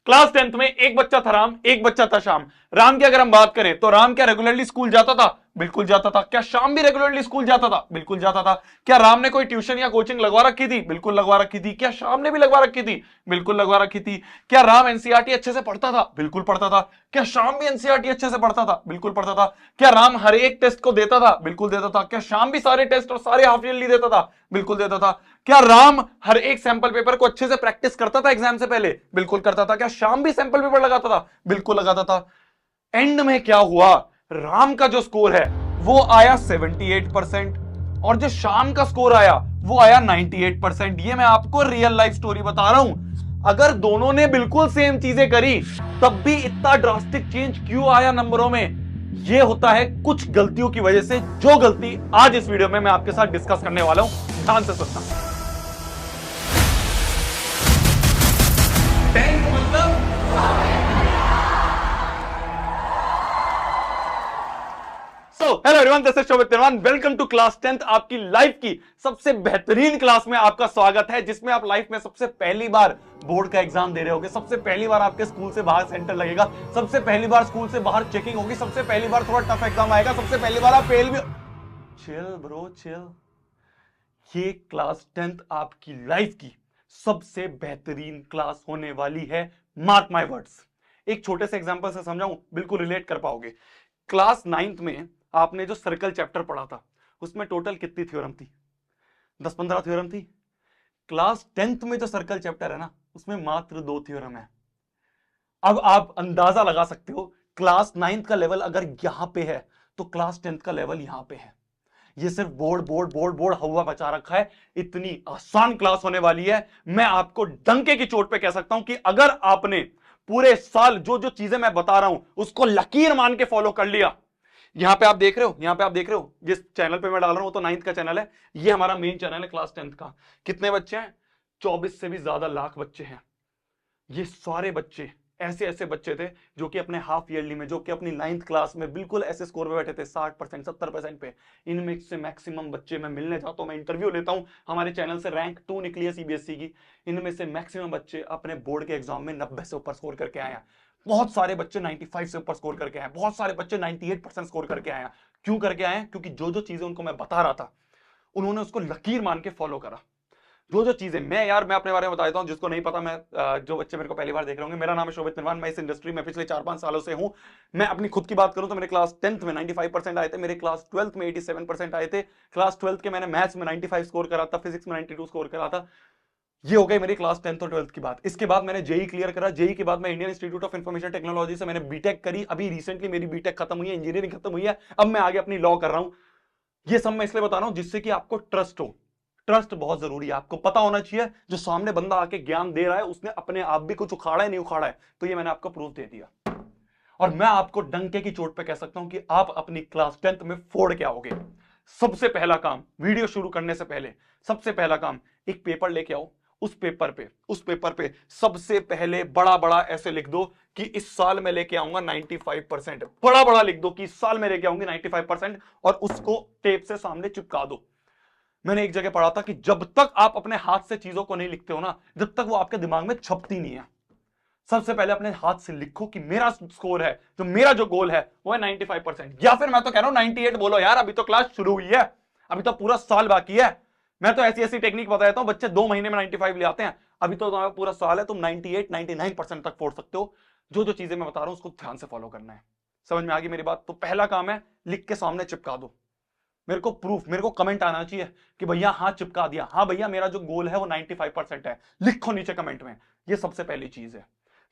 Class 10th में एक बच्चा था राम, एक बच्चा था श्याम। राम की अगर हम बात करें तो राम क्या रेगुलरली स्कूल जाता था? बिल्कुल जाता था। क्या श्याम भी रेगुलरली स्कूल जाता था? बिल्कुल जाता था। क्या राम ने कोई ट्यूशन या कोचिंग लगवा रखी थी? बिल्कुल लगवा रखी थी। क्या श्याम ने भी लगवा रखी थी? बिल्कुल लगवा रखी थी। क्या राम एनसीईआरटी अच्छे से पढ़ता था? बिल्कुल पढ़ता था। क्या श्याम भी एनसीईआरटी अच्छे से पढ़ता था? बिल्कुल पढ़ता था। क्या राम हर एक टेस्ट को देता था? बिल्कुल देता था। क्या श्याम भी सारे टेस्ट और सारे हाफ ईयरली देता था? बिल्कुल देता था। क्या राम हर एक सैंपल पेपर को अच्छे से प्रैक्टिस करता था एग्जाम से पहले? बिल्कुल करता था। क्या श्याम भी सैंपल पेपर लगाता था? बिल्कुल लगाता था। एंड में क्या हुआ? राम का जो स्कोर है वो आया 78% और जो श्याम का स्कोर आया वो आया 98%। ये मैं आपको रियल लाइफ स्टोरी बता रहा हूं। अगर दोनों ने बिल्कुल सेम चीजें करी तब भी इतना ड्रास्टिक चेंज क्यों आया नंबरों में? ये होता है कुछ गलतियों की वजह से, जो गलती आज इस वीडियो में मैं आपके साथ डिस्कस करने वाला हूं। ध्यान से सुनना। Hello everyone, this is Shobhit Nirvan. Welcome to class 10th, आपकी लाइफ की सबसे बेहतरीन क्लास में आपका स्वागत है, जिसमें आप लाइफ में सबसे पहली बार बोर्ड का एग्जाम दे रहे होगे, सबसे पहली बार आपके स्कूल से बाहर सेंटर लगेगा, सबसे पहली बार स्कूल से बाहर चेकिंग होगी, सबसे पहली बार थोड़ा टफ एग्जाम आएगा, सबसे पहली बार आप फेल भी। Chill bro chill. ये क्लास 10th आपकी लाइफ की सबसे बेहतरीन क्लास होने वाली है। Mark my words. एक छोटे से एग्जांपल से समझाऊं, बिल्कुल रिलेट कर पाओगे। क्लास 9th में आपने जो सर्कल चैप्टर पढ़ा था उसमें टोटल कितनी थ्योरम थी? 10-15 थ्योरम थी। क्लास 10th में जो सर्कल चैप्टर है ना, उसमें मात्र 2 थ्योरम है। अब आप अंदाजा लगा सकते हो, क्लास 9th का लेवल अगर यहां पे है तो क्लास 10th का लेवल यहां पे है। ये सिर्फ बोर्ड बोर्ड बोर्ड बोर्ड हवा मचा रखा है। इतनी आसान क्लास होने वाली है। मैं आपको डंके की चोट पे कह सकता हूं कि अगर आपने पूरे साल जो जो चीजें मैं बता रहा हूं उसको लकीर मान के फॉलो कर लिया। यहां पे आप देख रहे हो, यहां पे आप देख रहे हो जिस चैनल पे मैं डाल रहा हूं वो तो 9th का चैनल है। ये हमारा मेन चैनल है क्लास 10th का। कितने बच्चे हैं? 24 से भी ज्यादा लाख बच्चे हैं। ये सारे बच्चे ऐसे ऐसे बच्चे थे जो कि अपने हाफ ईयरली में, जो कि अपनी 9th क्लास में बिल्कुल ऐसे स्कोर पे बैठे थे 60% 70% पे। इनमें से मैक्सिमम बच्चे मैं मिलने जाता हूं, मैं इंटरव्यू लेता हूं, हमारे चैनल से रैंक 2 निकली है सीबीएसई की। इनमें से मैक्सिमम बच्चे अपने बोर्ड के एग्जाम में 90 से ऊपर स्कोर करके आए हैं। बहुत सारे बच्चे 95 से ऊपर स्कोर करके आए हैं। बहुत सारे बच्चे 98% स्कोर करके आए हैं। क्यों करके आए हैं? क्योंकि जो जो चीजें उनको मैं बता रहा था उन्होंने उसको लकीर मान के फॉलो करा। जो जो चीजें मैं अपने बारे में बता देता हूं, जिसको नहीं पता, मैं जो बच्चे मेरे को पहली बार देख रहे होंगे, मेरा नाम है शोभित निर्वाण। मैं इस इंडस्ट्री में पिछले 4-5 सालों से हूं। मैं अपनी खुद की बात करूं तो मेरे क्लास 10th में 95% आए थे, मेरे क्लास 12th में 87% आए थे। क्लास 12th के मैंने मैथ्स में 95 स्कोर करा था, फिजिक्स में 92 स्कोर करा था। ये हो गई मेरी क्लास 10th और 12th की बात। इसके बाद मैंने जेई क्लियर करा। जेई के बाद मैं Indian institute of information technology से मैंने बीटेक करी। अभी रिसेंटली मेरी बीटेक खत्म हुई है, इंजीनियरिंग खत्म हुई है। अब मैं आगे अपनी लॉ कर रहा हूं। ये सब मैं इसलिए बता रहा हूं जिससे कि आपको ट्रस्ट हो। ट्रस्ट बहुत जरूरी है। आपको पता होना चाहिए जो सामने बंदा आके ज्ञान दे रहा है उसने अपने आप भी कुछ उखाड़ा है नहीं उखाड़ा है। तो ये मैंने आपको प्रूफ दे दिया और मैं आपको डंके की चोट पे कह सकता हूं कि आप अपनी क्लास 10th में फोड़ के आओगे। सबसे पहला काम, वीडियो शुरू करने से पहले सबसे पहला काम, एक पेपर लेके आओ। उस पेपर पे सबसे पहले बड़ा बड़ा ऐसे लिख दो कि इस साल में लेके आऊंगा 95%। बड़ा बड़ा लिख दो कि इस साल में लेके आऊंगी 95% और उसको टेप से सामने चिपका दो। मैंने एक जगह पढ़ा था कि जब तक आप अपने हाथ से चीजों को नहीं लिखते हो ना, जब तक वो आपके दिमाग में छपती नहीं है। सबसे पहले अपने हाथ से लिखो कि मेरा स्कोर है, जो मेरा जो गोल है वो है 95%, या फिर मैं तो कह रहा हूं 98 बोलो यार, अभी तो क्लास शुरू हुई है, अभी तो पूरा साल बाकी है। मैं तो ऐसी ऐसी टेक्निक बता देता हूं, बच्चे 2 महीने में 95 ले आते हैं। अभी तो तुम्हारा पूरा साल है, तुम 98 99% तक फोड़ सकते हो। जो जो चीजें मैं बता रहा हूं उसको ध्यान से फॉलो करना है। समझ में आ गई मेरी बात? तो पहला काम है लिख के सामने चिपका दो। मेरे को प्रूफ, मेरे को कमेंट आना चाहिए कि भैया हाँ चिपका दिया, हाँ भैया मेरा जो गोल है वो 95% है, लिखो नीचे कमेंट में। ये सबसे पहली चीज है।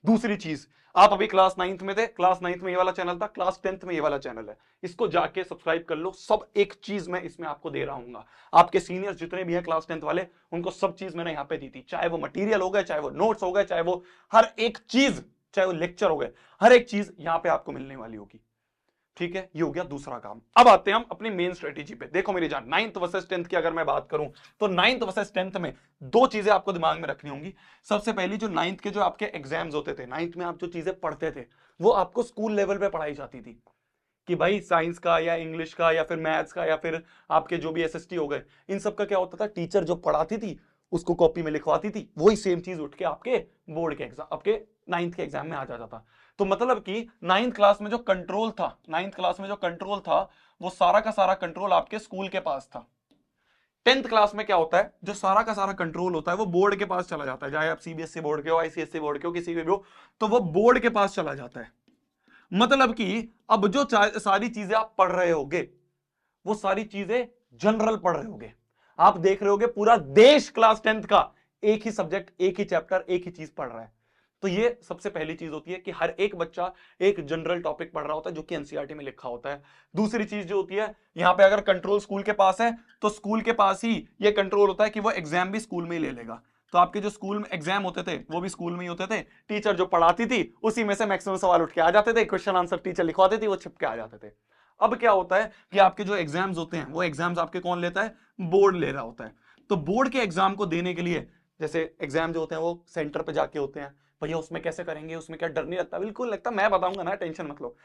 दूसरी चीज, आप अभी क्लास 9th में थे, क्लास 9th में ये वाला चैनल था, क्लास 10th में ये वाला चैनल है। इसको जाके सब्सक्राइब कर लो। सब एक चीज मैं इसमें आपको दे रहा हूँ। आपके सीनियर्स जितने भी हैं क्लास 10th वाले, उनको सब चीज मैंने यहाँ पे दी थी। चाहे वो मटीरियल हो गए, चाहे वो नोट्स हो गए, चाहे वो हर एक चीज, चाहे वो लेक्चर हो गए, हर एक चीज यहाँ पे आपको मिलने वाली होगी। ठीक है, ये हो गया दूसरा काम। अब आते हैं हम अपनी मेन स्ट्रेटेजी पे। देखो मेरी जान, 9th वर्सेस 10th की अगर मैं बात करूं तो 9th वर्सेस 10th में 2 चीजें आपको दिमाग में रखनी होंगी। सबसे पहली, जो 9th के जो आपके एग्जाम्स होते थे, 9th में आप जो चीजें पढ़ते थे वो आपको स्कूल लेवल पे पढ़ाई जाती थी कि भाई साइंस का या इंग्लिश का या फिर मैथ्स का या फिर आपके जो भी एसएसटी हो गए, इन सब का क्या होता था, टीचर जो पढ़ाती थी उसको कॉपी में लिखवाती थी, वही सेम चीज उठ के आपके बोर्ड के एग्जाम, आपके नाइन्थ के एग्जाम में आ जाता। तो मतलब कि नाइन्थ क्लास में जो कंट्रोल था, नाइन्थ क्लास में जो कंट्रोल था वो सारा का सारा कंट्रोल आपके स्कूल के पास था। 10th क्लास में क्या होता है, जो सारा का सारा कंट्रोल होता है वो बोर्ड के पास चला जाता है, चाहे आप सीबीएसई बोर्ड के हो, आईसीएसई बोर्ड के हो, किसी के भी हो, तो वो बोर्ड के पास चला जाता है। मतलब कि अब जो सारी चीजें आप पढ़ रहे होगे वो सारी चीजें जनरल पढ़ रहे होगे। आप देख रहे होगे पूरा देश क्लास 10th का एक ही सब्जेक्ट, एक ही चैप्टर, एक ही चीज पढ़ रहा है। तो ये सबसे पहली चीज होती है कि हर एक बच्चा एक जनरल टॉपिक पढ़ रहा होता है जो कि एनसीईआरटी में लिखा होता है। दूसरी चीज जो होती है, यहां पे अगर कंट्रोल स्कूल के पास है तो स्कूल के पास ही ये कंट्रोल होता है कि वो एग्जाम भी स्कूल में ही ले लेगा। तो आपके जो स्कूल में एग्जाम होते थे वो भी स्कूल में ही होते थे, टीचर जो पढ़ाती थी उसी में से मैक्सिमम सवाल उठ के आ जाते थे, क्वेश्चन आंसर टीचर लिखवाती थी, वो छिप के आ जाते थे। अब क्या होता है कि आपके जो एग्जाम्स होते हैं वो एग्जाम्स आपके कौन लेता है, बोर्ड ले रहा होता है। तो बोर्ड के एग्जाम को देने के लिए जैसे एग्जाम जो होते हैं वो सेंटर पे जाके होते हैं, भैया उसमें कैसे करेंगे, उसमें क्या डर नहीं लगता? बिल्कुल लगता, मैं बताऊंगा ना, टेंशन मत लो।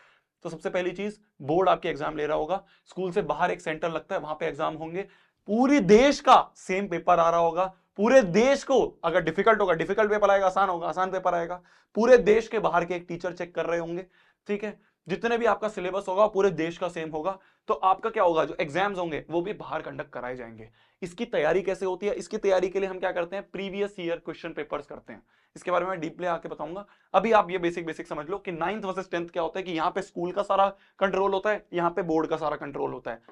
तो सबसे पहली चीज, बोर्ड आपके एग्जाम ले रहा होगा, स्कूल से बाहर एक सेंटर लगता है, वहां पे एग्जाम होंगे, पूरी देश का सेम पेपर आ रहा होगा। पूरे देश को अगर डिफिकल्ट होगा डिफिकल्ट पेपर आएगा, आसान होगा आसान पेपर आएगा। पूरे देश के बाहर के एक टीचर चेक कर रहे होंगे, ठीक है। जितने भी आपका सिलेबस होगा पूरे देश का सेम होगा। तो आपका क्या होगा, जो एग्जाम्स होंगे वो भी बाहर कंडक्ट कराए जाएंगे। इसकी तैयारी कैसे होती है, इसकी तैयारी के लिए हम क्या करते हैं, प्रीवियस ईयर क्वेश्चन पेपर्स करते हैं। इसके बारे में डीपली आके बताऊंगा। अभी आप ये बेसिक बेसिक समझ लो कि 9th वर्सेस 10th क्या होता है कि यहाँ पे स्कूल का सारा कंट्रोल होता है, यहाँ पे बोर्ड का सारा कंट्रोल होता है।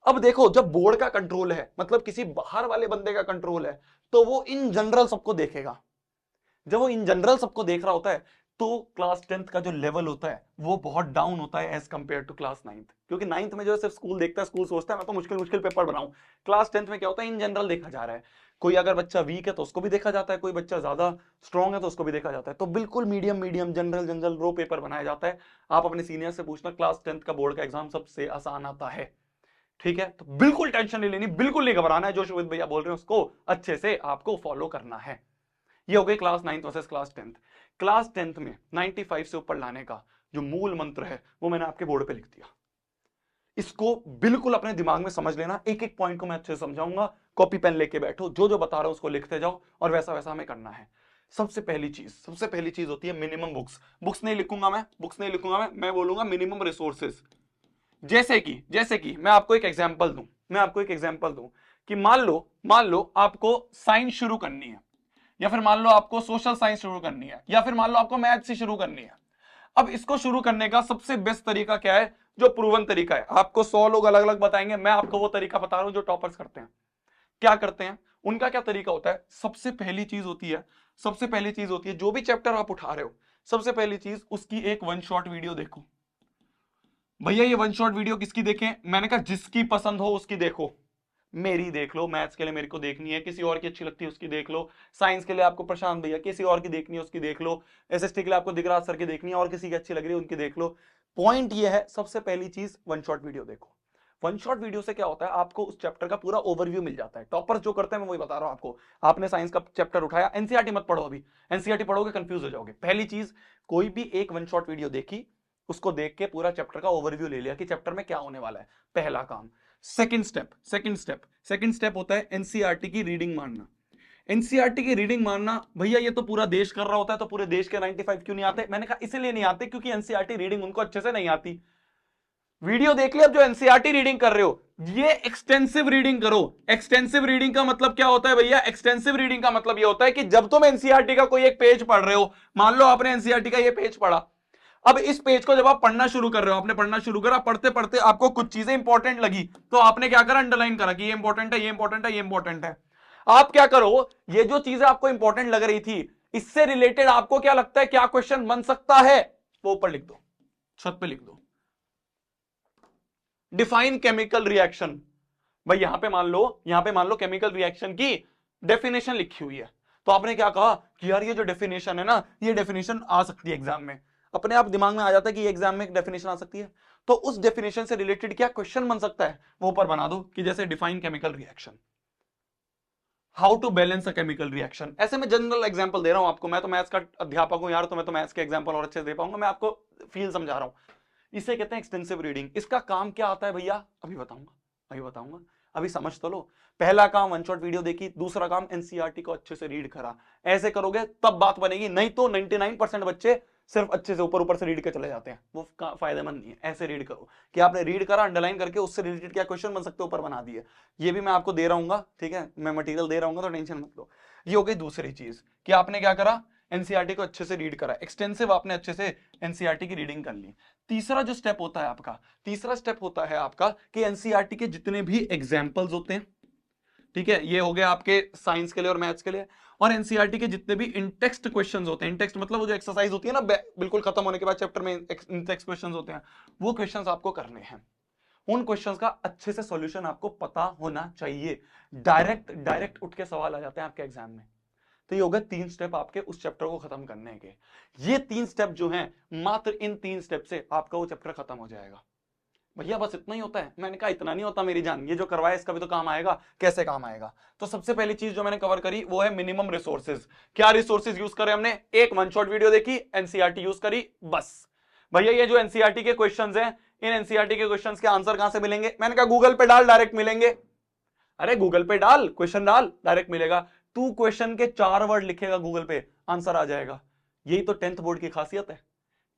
अब देखो, जब बोर्ड का कंट्रोल है मतलब किसी बाहर वाले बंदे का कंट्रोल है, तो वो इन जनरल सबको देखेगा। जब वो इन जनरल सबको देख रहा होता है तो क्लास 10th का जो लेवल होता है वो बहुत डाउन होता है as compare to class 9th। क्योंकि 9th में जो सिर्फ स्कूल देखता है, स्कूल सोचता है मैं तो मुश्किल मुश्किल पेपर बनाऊं। क्लास 10th में क्या होता है, इन जनरल देखा जा रहा है। कोई अगर बच्चा वीक है तो उसको भी देखा जाता है, कोई बच्चा ज्यादा स्ट्रॉन्ग है तो उसको भी देखा जाता है। तो बिल्कुल मीडियम मीडियम जनरल जनरल रो पेपर बनाया जाता है। आप अपने सीनियर से पूछना, क्लास 10th का बोर्ड का एग्जाम सबसे आसान आता है, ठीक है। तो बिल्कुल टेंशन नहीं लेनी, बिल्कुल नहीं घबराना है, जो शोभित भैया बोल रहे हैं उसको अच्छे से आपको फॉलो करना है। ये हो गई class 9th versus class 10th। Class 10th में 95 से ऊपर लाने का जो मूल मंत्र है वो मैंने आपके बोर्ड पे लिख दिया। इसको बिल्कुल अपने दिमाग में समझ लेना, एक एक पॉइंट को मैं अच्छे से समझाऊंगा। कॉपी पेन लेके बैठो, जो जो बता रहा हूं उसको लिखते जाओ और वैसा वैसा हमें करना है। सबसे पहली चीज होती है मिनिमम बुक्स। बुक्स नहीं लिखूंगा मैं बोलूंगा मिनिमम रिसोर्सेज। जैसे कि मैं आपको एक एग्जांपल दूं कि मान लो आपको साइंस शुरू करनी है, या फिर मान लो आपको सोशल साइंस शुरू करनी है, या फिर मान लो आपको मैथ से शुरू करनी है। अब इसको शुरू करने का सबसे बेस्ट तरीका क्या है, जो प्रूवन तरीका है। आपको 100 लोग अलग अलग बताएंगे, मैं आपको वो तरीका बता रहा हूं जो टॉपर्स करते हैं। क्या करते हैं, उनका क्या तरीका होता है, सबसे पहली चीज होती है जो भी चैप्टर आप उठा रहे हो, सबसे पहली चीज उसकी एक 1 शॉट वीडियो देखो। भैया ये 1 शॉट वीडियो किसकी देखें, मैंने कहा जिसकी पसंद हो उसकी देखो। मेरी देख लो, मैथ्स के लिए मेरे को देखनी है, किसी और की अच्छी लगती है उसकी देख लो, साइंस के लिए आपको प्रशांत भैया किसी और की देखनी है उसकी देख लो, एसएसटी के लिए आपको दिगराज सर की देखनी है और किसी की अच्छी लग रही है उनकी देख लो। पॉइंट ये है, सबसे पहली चीज 1 शॉट वीडियो देखो। 1 शॉट वीडियो से क्या होता है, आपको उस चैप्टर का पूरा ओवरव्यू मिल जाता है। टॉपर्स जो करते हैं मैं वही बता रहा हूं आपको। आपने साइंस का चैप्टर उठाया, एनसीईआरटी मत पढ़ो, अभी एनसीईआरटी पढ़ोगे कंफ्यूज हो जाओगे। पहली चीज, कोई भी एक 1 शॉट वीडियो देखी, उसको देख के पूरा चैप्टर का ओवरव्यू ले लिया कि चैप्टर में क्या होने वाला है, पहला काम। सेकंड स्टेप होता है एनसीईआरटी की रीडिंग मारना। एनसीईआरटी की रीडिंग मारना, भैया ये तो पूरा देश कर रहा होता है, तो पूरे देश के 95 क्यों नहीं आते? मैंने कहा इसलिए नहीं आते क्योंकि एनसीईआरटी रीडिंग उनको अच्छे से नहीं आती। वीडियो देख लिया, अब जो एनसीईआरटी रीडिंग कर रहे हो ये एक्सटेंसिव रीडिंग करो। एक्सटेंसिव रीडिंग का मतलब क्या होता है भैया, एक्सटेंसिव रीडिंग का मतलब ये होता है कि जब तुम एनसीईआरटी का कोई एक पेज पढ़ रहे हो, मान लो आपने एनसीईआरटी का ये पेज पढ़ा, अब इस पेज को जब आप पढ़ना शुरू कर रहे हो, आपने पढ़ना शुरू करा, पढ़ते पढ़ते आपको कुछ चीजें इंपॉर्टेंट लगी तो आपने क्या करा, अंडरलाइन करा कि ये इंपॉर्टेंट है, ये इंपॉर्टेंट है, ये इंपॉर्टेंट है। आप क्या करो, ये जो चीजें आपको इंपॉर्टेंट लग रही थी, इससे रिलेटेड आपको क्या लगता है क्या क्वेश्चन बन सकता है, वो ऊपर लिख दो, छत पे लिख दो। डिफाइन केमिकल रिएक्शन, भाई यहां पे मान लो केमिकल रिएक्शन की डेफिनेशन लिखी हुई है, तो आपने क्या कहा कि यार ये जो डेफिनेशन है ना, ये डेफिनेशन आ सकती है एग्जाम में। अपने आप दिमाग में आ जाता है कि एग्जाम में एक डेफिनेशन आ सकती है, तो उस डेफिनेशन से रिलेटेड क्या क्वेश्चन बन सकता है वो ऊपर बना दो कि जैसे define chemical reaction, how to balance a chemical reaction. ऐसे मैं जनरल एग्जांपल दे रहा हूं आपको, मैं तो मैथ्स का अध्यापक हूं यार, तो मैं तो मैथ्स के एग्जांपल और अच्छे से दे पाऊंगा, मैं आपको फील समझा रहा हूं। इसे कहते हैं एक्सटेंसिव रीडिंग। इसका काम क्या आता है भैया, अभी बताऊंगा। अभी समझ तो लो। पहला काम वन शॉट वीडियो देखी, दूसरा काम एनसीईआरटी को अच्छे से रीड करा। ऐसे करोगे तब बात बनेगी, नहीं तो 99% बच्चे सिर्फ अच्छे से ऊपर ऊपर से रीड के चले जाते हैं, वो फायदेमंद नहीं है। ऐसे रीड करो कि आपने रीड करा, अंडरलाइन करके उससे रिलेटेड क्या क्वेश्चन बन सकते हो ऊपर बना दिए। ये भी मैं आपको दे रहा हूँ, ठीक है, मैं मटेरियल दे रहा हूँ तो टेंशन मत लो। ये हो गई दूसरी चीज कि आपने क्या करा, एनसीईआरटी को अच्छे से रीड करा, एक्सटेंसिव आपने अच्छे से एनसीईआरटी की रीडिंग कर ली। तीसरा जो स्टेप होता है आपका, तीसरा स्टेप होता है आपका कि एनसीईआरटी के जितने भी एग्जाम्पल्स होते हैं, ठीक है, ये हो गया आपके साइंस के लिए और मैथ्स के लिए, और एनसीईआरटी के जितने भी इनटेक्स्ट क्वेश्चंस होते हैं, इनटेक्स्ट मतलब वो जो एक्सरसाइज होती है ना बिल्कुल खत्म होने के बाद चैप्टर में इनटेक्स्ट क्वेश्चंस होते हैं, वो क्वेश्चंस आपको करने हैं। उन क्वेश्चंस का अच्छे से सॉल्यूशन आपको पता होना चाहिए। डायरेक्ट उठ के सवाल आ जाते हैं आपके एग्जाम में। तो ये हो गए 3 स्टेप आपके उस चैप्टर को खत्म करने के। ये 3 स्टेप जो हैं, मात्र इन 3 स्टेप से आपका वो चैप्टर खत्म हो जाएगा। भैया बस इतना ही होता है? मैंने कहा इतना नहीं होता मेरी जान, ये जो करवाया इसका भी तो काम आएगा। कैसे काम आएगा? तो सबसे पहली चीज जो मैंने कवर करी वो है मिनिमम रिसोर्सेज। क्या रिसोर्सेज यूज करे हमने? एक वन शॉट वीडियो देखी, एनसीईआरटी यूज करी, बस। भैया ये जो एनसीईआरटी के क्वेश्चंस हैं, इन एनसीईआरटी के क्वेश्चंस के आंसर कहां से मिलेंगे? मैंने कहा गूगल पे डाल, डायरेक्ट मिलेंगे। अरे गूगल पे डाल, क्वेश्चन डाल, डायरेक्ट मिलेगा। तू क्वेश्चन के 4 वर्ड लिखेगा गूगल पे, आंसर आ जाएगा। यही तो 10th बोर्ड की खासियत है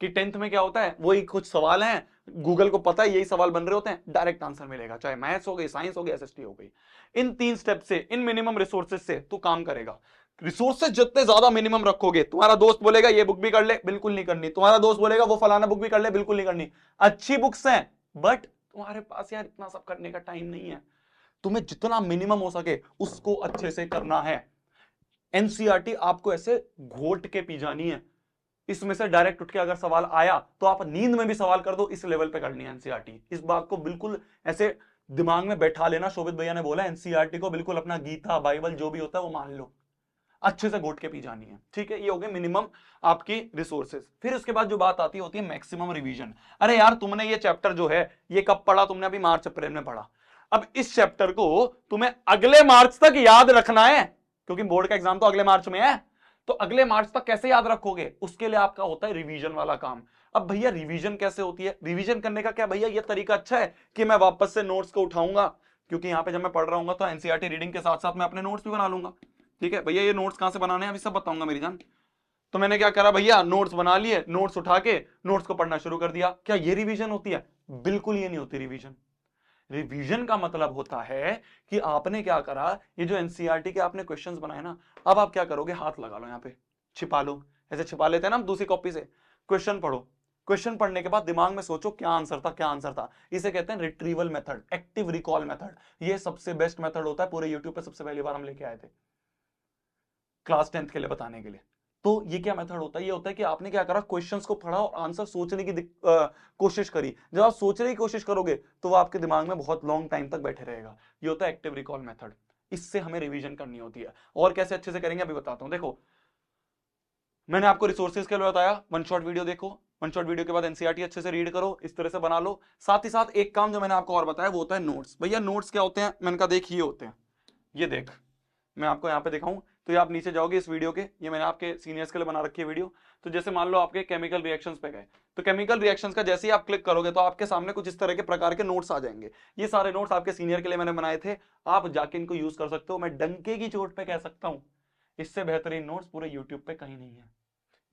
कि 10th में क्या होता है, वही कुछ सवाल हैं, गूगल को पता है यही सवाल बन रहे होते हैं, डायरेक्ट आंसर मिलेगा, चाहे मैथ्स हो गई, साइंस हो गई, एसएसटी हो गई। इन 3 स्टेप से, इन मिनिमम रिसोर्सेज से तू काम करेगा। रिसोर्सेज जितने ज्यादा मिनिमम रखोगे, तुम्हारा दोस्त बोलेगा ये बुक भी कर ले, बिल्कुल नहीं करनी। तुम्हारा दोस्त बोलेगा वो फलाना बुक भी कर ले, बिल्कुल नहीं करनी। अच्छी बुक्स हैं बट तुम्हारे पास यार इतना सब करने का टाइम नहीं है। तुम्हें जितना मिनिमम हो सके उसको अच्छे से करना है। एनसीईआरटी आपको ऐसे घोट के पी जानी है। इसमें से डायरेक्ट उठ के अगर सवाल आया तो आप नींद में भी सवाल कर दो, इस लेवल पे करनी है एनसीईआरटी। इस बात को बिल्कुल ऐसे दिमाग में बैठा लेना। शोभित भैया ने बोला एनसीईआरटी को बिल्कुल अपना गीता बाइबल जो भी होता है वो मान लो, अच्छे से घोट के पी जानी है, ठीक है। ये हो गए मिनिमम आपकी रिसोर्सेज। फिर उसके बाद जो बात आती होती है मैक्सिमम रिवीजन। अरे यार तुमने ये चैप्टर जो है ये कब पढ़ा? तुमने अभी मार्च अप्रैल में पढ़ा। अब इस चैप्टर को तुम्हें अगले मार्च तक याद रखना है, क्योंकि बोर्ड का एग्जाम तो अगले मार्च में है। तो अगले मार्च तक कैसे याद रखोगे? उसके लिए आपका होता है रिवीजन वाला काम। अब भैया रिवीजन कैसे होती है? रिवीजन करने का क्या भैया ये तरीका अच्छा है कि मैं वापस से नोट्स को उठाऊंगा, क्योंकि यहां पे जब मैं पढ़ रहा हूंगा तो एनसीईआरटी रीडिंग के साथ साथ मैं अपने नोट्स भी बना लूंगा, ठीक है। भैया ये नोट्स कहां से बनाने हैं अभी सब बताऊंगा मेरी जान। तो मैंने क्या करा भैया, नोट्स बना लिए, नोट्स उठा के नोट्स को पढ़ना शुरू कर दिया। क्या ये रिवीजन होती है? बिल्कुल ये नहीं होती रिवीजन। रिवीजन का मतलब होता है कि आपने क्या करा, ये जो एनसीईआरटी के आपने क्वेश्चंस बनाए ना, अब आप क्या करोगे, हाथ लगा लो, यहाँ पे छिपा लो, ऐसे छिपा लेते हैं ना हम दूसरी कॉपी से। क्वेश्चन पढ़ो, क्वेश्चन पढ़ने के बाद दिमाग में सोचो क्या आंसर था, क्या आंसर था। इसे कहते हैं retrieval method, active recall method. ये सबसे बेस्ट मेथड होता है, पूरे यूट्यूब पे सबसे पहली बार हम लेके आए थे क्लास 10th के लिए बताने के लिए। तो ये क्या मेथड होता है? ये होता है कि आपने क्या करा, क्वेश्चंस को पढ़ा और आंसर सोचने की कोशिश करी। जब आप सोचने की कोशिश करोगे तो वो आपके दिमाग में बहुत लॉन्ग टाइम तक बैठे रहेगा। ये होता है एक्टिव रिकॉल मेथड। इससे हमें रिवीजन करनी होती है। और कैसे अच्छे से करेंगे अभी बताता हूं। देखो मैंने आपको रिसोर्सेज के लिए बताया, वन शॉट वीडियो देखो, वन शॉट वीडियो के बाद एनसीईआरटी अच्छे से रीड करो, इस तरह से बना लो। साथ ही साथ एक काम जो मैंने आपको और बताया वो होता है नोट्स। भैया नोट्स क्या होते हैं? मैंने कहा देख ये होते हैं, ये देख मैं आपको यहाँ पे दिखाऊं तो ये आप नीचे जाओगे इस वीडियो के, ये मैंने आपके सीनियर्स के लिए बना रखी है वीडियो। तो जैसे मान लो आपके केमिकल रिएक्शंस पे गए, तो केमिकल रिएक्शंस का जैसे ही आप क्लिक करोगे तो आपके सामने कुछ इस तरह के प्रकार के नोट्स आ जाएंगे। ये सारे नोट्स आपके सीनियर के लिए मैंने बनाए थे, आप जाके इनको यूज कर सकते हो। मैं डंके की चोट पे कह सकता हूं इससे बेहतरीन नोट्स पूरे यूट्यूब पे कहीं नहीं है।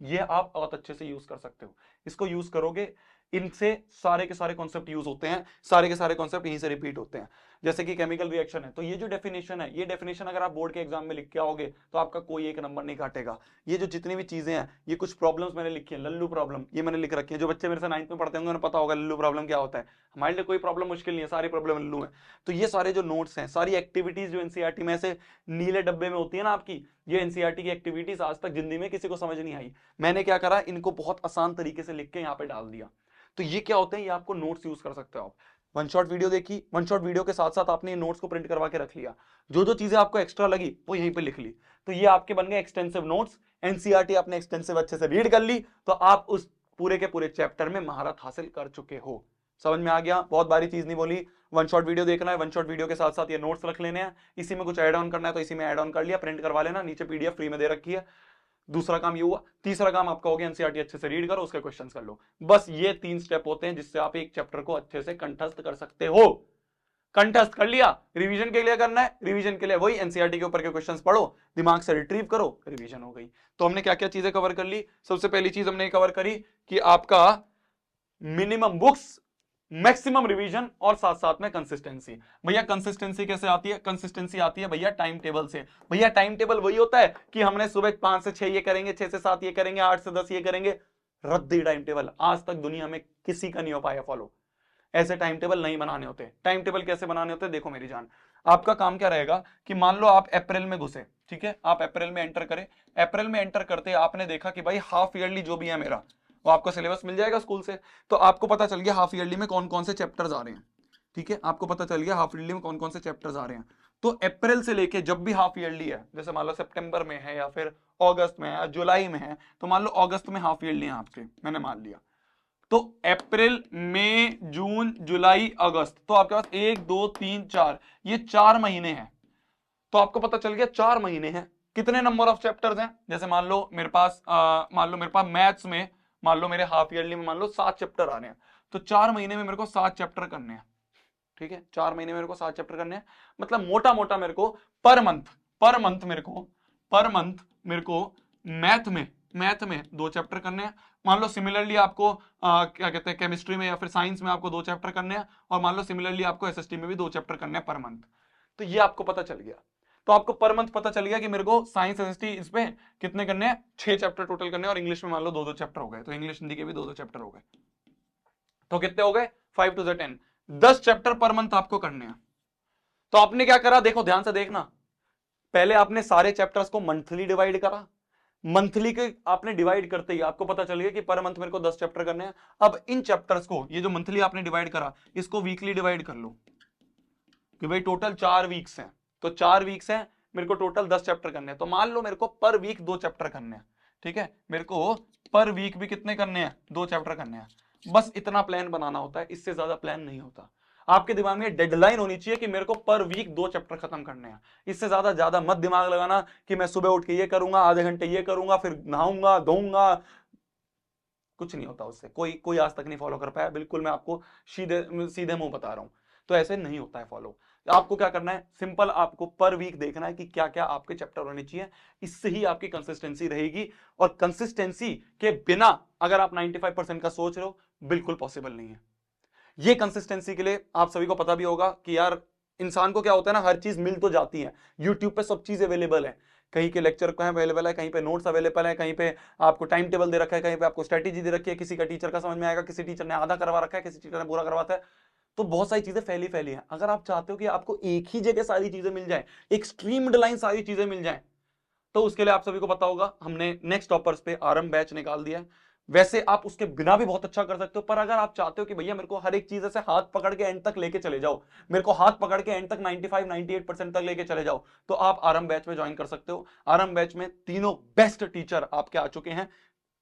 ये आप बहुत अच्छे से यूज कर सकते हो। इसको यूज करोगे, इनसे सारे के सारे कॉन्सेप्ट यूज होते हैं, सारे के सारे कॉन्सेप्ट यहीं से रिपीट होते हैं। जैसे कि केमिकल रिएक्शन है तो ये जो डेफिनेशन है, ये डेफिनेशन अगर आप बोर्ड के एग्जाम में लिख के आओगे तो आपका कोई एक नंबर नहीं काटेगा। ये जो जितनी भी चीजें हैं, ये कुछ प्रॉब्लम्स मैंने लिखी है, लल्लू प्रॉब्लम ये मैंने लिख रखी है। जो बच्चे मेरे से 9th में पढ़ते होंगे उन्हें पता होगा लल्लू प्रॉब्लम क्या होता है। हमारे लिए कोई प्रॉब्लम मुश्किल नहीं है, सारी प्रॉब्लम लल्लू है। तो ये सारे जो नोट्स हैं, सारी एक्टिविटीज जो एनसीईआरटी में से नीले डब्बे में होती है ना आपकी, ये एनसीईआरटी की एक्टिविटीज आज तक जिंदगी में किसी को समझ नहीं आई। मैंने क्या करा, इनको बहुत आसान तरीके से लिख के यहाँ पे डाल दिया। तो ये क्या होते हैं, ये आपको नोट्स यूज कर सकते हो आप। वन शॉट वीडियो देखी, वन शॉट वीडियो के साथ साथ आपने ये नोट्स को प्रिंट करवा के रख लिया, जो जो चीजें आपको एक्स्ट्रा लगी वो यहीं पे लिख ली, तो ये आपके बन गए एक्सटेंसिव नोट्स। एनसीईआरटी आपने एक्सटेंसिव अच्छे से रीड कर ली तो आप उस पूरे के पूरे चैप्टर में महारत हासिल कर चुके हो। समझ में आ गया? बहुत बारी चीज नहीं बोली। वन शॉट वीडियो देखना है, वन शॉट वीडियो के साथ साथ ये नोट्स रख लेने हैं, इसी में कुछ ऐड ऑन करना है तो इसी में ऐड ऑन कर लिया, प्रिंट करवा लेना, नीचे पीडीएफ फ्री में दे रखी है। दूसरा काम ये हुआ। तीसरा काम आपका हो गया एनसीईआरटी अच्छे से रीड करो, उसके क्वेश्चंस कर लो। बस ये 3 स्टेप होते हैं जिससे आप एक चैप्टर को अच्छे से कंठस्थ कर सकते हो। कंटेस्ट कर लिया, रिवीजन के लिए करना है, रिवीजन के लिए वही एनसीईआरटी के ऊपर के क्वेश्चंस पढ़ो, दिमाग से रिट्रीव करो, रिवीजन हो गई। तो हमने क्या क्या चीजें कवर कर ली? सबसे पहली चीज हमने कवर करी कि आपका मिनिमम बुक्स, मैक्सिमम रिवीजन और साथ साथ में कंसिस्टेंसी। भैया कंसिस्टेंसी कैसे आती है? कंसिस्टेंसी आती है भैया टाइम टेबल से। भैया टाइम टेबल वही होता है कि हमने सुबह 5 से 6 ये करेंगे, 6 से 7 ये करेंगे, 8 से 10 ये करेंगे। रद्दी टाइम टेबल आज तक दुनिया में किसी का नहीं हो पाया फॉलो। ऐसे टाइम टेबल नहीं बनाने होते। टाइम टेबल कैसे बनाने होते? देखो मेरी जान, आपका काम क्या रहेगा कि मान लो आप अप्रैल में घुसे, ठीक है, आप अप्रैल में एंटर करें। अप्रैल में एंटर करते आपने देखा कि भाई हाफ ईयरली जो भी है मेरा, वो आपको सिलेबस मिल जाएगा स्कूल से। तो आपको पता चल गया हाफ ईयरली में कौन कौन से चैप्टर्स आ रहे हैं, ठीक है, आपको पता चल गया हाफ ईयरली में कौन कौन से चैप्टर्स आ रहे हैं। तो अप्रैल से लेके जब भी हाफ ईयरली है, जैसे मान लो सितंबर में है या फिर अगस्त में है या जुलाई में है, तो मान लो अगस्त में हाफ ईयरली है आपके, मैंने मान लिया। तो अप्रैल, मई, जून, जुलाई, अगस्त, तो आपके पास 1 2 3 4 ये 4 महीने हैं। तो आपको पता चल गया 4 महीने हैं, कितने नंबर ऑफ चैप्टर्स हैं? जैसे मान लो मेरे पास मैथ्स में, मान लो मेरे हाफ ईयरली में मान लो 7 चैप्टर आ रहे हैं, तो 4 महीने में मेरे को 7 चैप्टर करने हैं, ठीक है, 4 महीने में मेरे को 7 चैप्टर करने हैं। मतलब मोटा मोटा मेरे को पर मंथ मेरे को मैथ में 2 चैप्टर करने हैं। मान लो सिमिलरली आपको क्या कहते हैं केमिस्ट्री में या फिर साइंस में आपको 2 चैप्टर करने हैं, और मान लो सिमिलरली आपको एसएसटी में भी 2 चैप्टर करने हैं पर मंथ। तो ये आपको पता चल गया। तो आपको पर मंथ पता चल गया कि मेरे को साइंस एसएसटी इस पे कितने करने हैं, 6 चैप्टर टोटल करने हैं, और इंग्लिश में मान लो 2 चैप्टर हो गए, तो इंग्लिश हिंदी के भी 2 चैप्टर हो गए, तो कितने हो गए? 5 to 10, 10 चैप्टर पर मंथ आपको करने हैं। तो आपने क्या करा? देखो ध्यान से देखना, पहले आपने सारे चैप्टर्स को मंथली डिवाइड करा, मंथली के आपने डिवाइड करते ही आपको पता चल गया कि पर मंथ मेरे को 10 चैप्टर करने हैं। अब इन चैप्टर्स को, ये जो मंथली आपने डिवाइड करा, इसको वीकली डिवाइड कर लो कि भाई टोटल 4 वीक्स हैं, तो 4 वीक्स हैं, मेरे को टोटल 10 चैप्टर करने हैं। तो मान लो मेरे को पर वीक 2 चैप्टर करने हैं, ठीक है, मेरे को पर वीक भी कितने करने हैं? 2 चैप्टर करने हैं। बस इतना प्लान बनाना होता है, इससे ज्यादा प्लान नहीं होता। आपके दिमाग में डेडलाइन होनी चाहिए कि मेरे को पर वीक 2 चैप्टर खत्म करने हैं। इससे ज्यादा मत दिमाग लगाना कि मैं सुबह उठ के ये करूंगा, आधे घंटे ये करूंगा, फिर नहाऊंगा धोऊंगा, कुछ नहीं होता उससे। कोई आज तक नहीं फॉलो कर पाया, बिल्कुल मैं आपको सीधे मुंह बता रहा हूं। तो ऐसे नहीं होता है फॉलो। आपको क्या करना है? सिंपल, आपको पर वीक देखना है कि क्या क्या आपके चैप्टर होने चाहिए, इससे ही आपकी कंसिस्टेंसी रहेगी। और कंसिस्टेंसी के बिना अगर आप 95% का सोच रहे हो, बिल्कुल पॉसिबल नहीं है। ये कंसिस्टेंसी के लिए आप सभी को पता भी होगा कि यार इंसान को क्या होता है ना, हर चीज मिल तो जाती है, यूट्यूब पे सब चीज अवेलेबल है, कहीं के लेक्चर कहाँ अवेलेबल है, कहीं पे नोट्स अवेलेबल है, कहीं पे आपको टाइम टेबल दे रखा है, कहीं पे आपको स्ट्रेटेजी दे रखी है, किसी का टीचर का समझ में आएगा, किसी टीचर ने आधा करवा रखा है, किसी टीचर ने पूरा करवाता है। तो बहुत सारी चीजें फैली फैली हैं। अगर आप चाहते हो कि आपको एक ही जगह सारी चीजें मिल जाए, एक स्ट्रीम्ड लाइन सारी चीजें मिल जाए, तो उसके लिए आप सभी को पता होगा हमने नेक्स्ट टॉपर्स पे आरएम बैच निकाल दिया है। वैसे आप उसके बिना भी बहुत अच्छा कर सकते हो, पर अगर आप चाहते हो कि भैया मेरे को हर एक चीज से हाथ पकड़ के एंड तक लेके चले जाओ, मेरे को हाथ पकड़ के एंड तक 95-98% तक लेके चले जाओ, तो आप आरएम बैच में ज्वाइन कर सकते हो। आरएम बैच में तीनों बेस्ट टीचर आपके आ चुके हैं।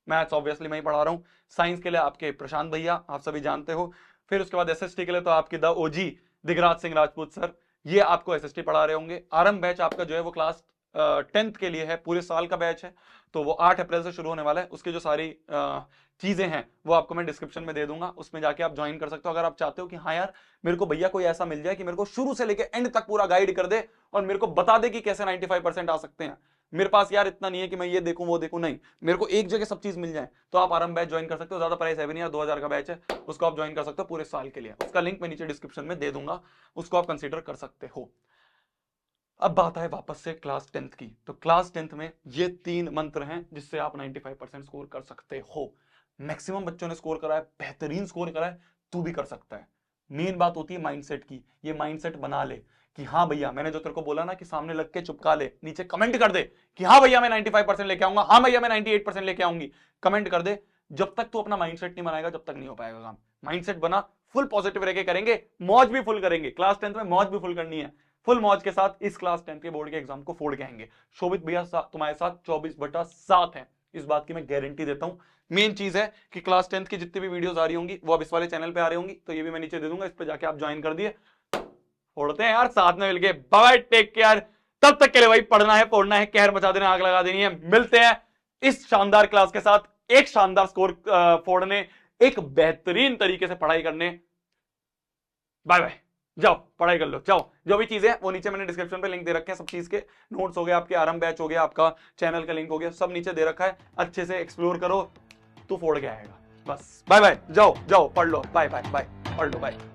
मैथ्स ऑब्वियसली मैं ही पढ़ा रहा हूँ, साइंस के लिए आपके प्रशांत भैया, आप सभी जानते हो, फिर उसके बाद एसएसटी के लिए तो आपके the OG Digraj Singh Rajput sir, ये आपको एसएसटी पढ़ा रहे होंगे। आरएम बैच आपका जो है वो क्लास 10th के लिए है, पूरे साल का बैच है, तो वो 8 अप्रैल से शुरू होने वाला है। उसकी जो सारी चीजें हैं वो आपको मैं डिस्क्रिप्शन में दे दूंगा, उसमें जाके आप ज्वाइन कर सकते हो। अगर आप चाहते हो कि हाँ यार मेरे को भैया कोई ऐसा मिल जाए कि मेरे को शुरू से लेके एंड तक पूरा गाइड कर दे और मेरे को बता दे कि कैसे 95% आ सकते हैं, मेरे पास यार इतना नहीं है कि मैं ये देखूं वो देखूं, नहीं, मेरे को एक जगह सब चीज मिल जाए, तो आप आरएम बैच ज्वाइन कर सकते हो। ज्यादा प्राइस है भी नहीं यार, 2000 का बैच है, उसको आप ज्वाइन कर सकते हो पूरे साल के लिए। उसका लिंक मैं नीचे डिस्क्रिप्शन में दे दूंगा, उसको आप कंसीडर कर सकते हो। अब बात है वापस से क्लास 10th की। तो क्लास 10th में ये 3 मंत्र हैं जिससे आप 95% स्कोर कर सकते हो। मैक्सिमम बच्चों ने स्कोर करा है, बेहतरीन स्कोर करा है, तू भी कर सकता है। मेन बात होती है माइंडसेट की। ये माइंडसेट बना ले कि हाँ भैया, मैंने जो तेरे को बोला ना कि सामने लग के चुपका ले, नीचे कमेंट कर दे कि हाँ भैया मैं 95% लेके आऊंगा, हाँ भैया मैं 98% लेके आऊंगी, कमेंट कर दे। जब तक तू अपना माइंडसेट नहीं बनाएगा जब तक नहीं हो पाएगा काम। माइंडसेट बना, फुल पॉजिटिव रह के करेंगे, मौज भी फुल करेंगे। क्लास 10th में मौज भी फुल करनी है, फुल मौज के साथ इस क्लास 10th के बोर्ड के एग्जाम को फोड़ के आएंगे। शोभित भैया तुम्हारे साथ 24/7 है, इस बात की मैं गारंटी देता हूं। मेन चीज है कि क्लास 10th की जितनी भी वीडियोस आ रही होंगी वो अब इस वाले चैनल पे आ रही होंगी, तो ये भी मैं नीचे दे दूंगा, इस पे जाके आप ज्वाइन कर दिए, फोड़ते हैं यार साथ में मिलके। Bye, take care. तब तक के लिए भाई पढ़ना है, फोड़ना है, कहर मचा देना, आग लगा देनी है। मिलते हैं इस शानदार क्लास के साथ, एक शानदार स्कोर फोड़ने, एक बेहतरीन तरीके से पढ़ाई करने। Bye bye. जाओ पढ़ाई कर लो, जाओ। जो भी चीजें वो नीचे मैंने डिस्क्रिप्शन पे लिंक दे रखे हैं, सब चीज के नोट्स हो गए, आपके आरंभ बैच हो गया, आपका चैनल का लिंक हो गया, सब नीचे दे रखा है। अच्छे से एक्सप्लोर करो, तू फोड़ के आएगा। बस बाय बाय, जाओ जाओ पढ़ लो, बाय बाय बाय, पढ़ लो, बाय।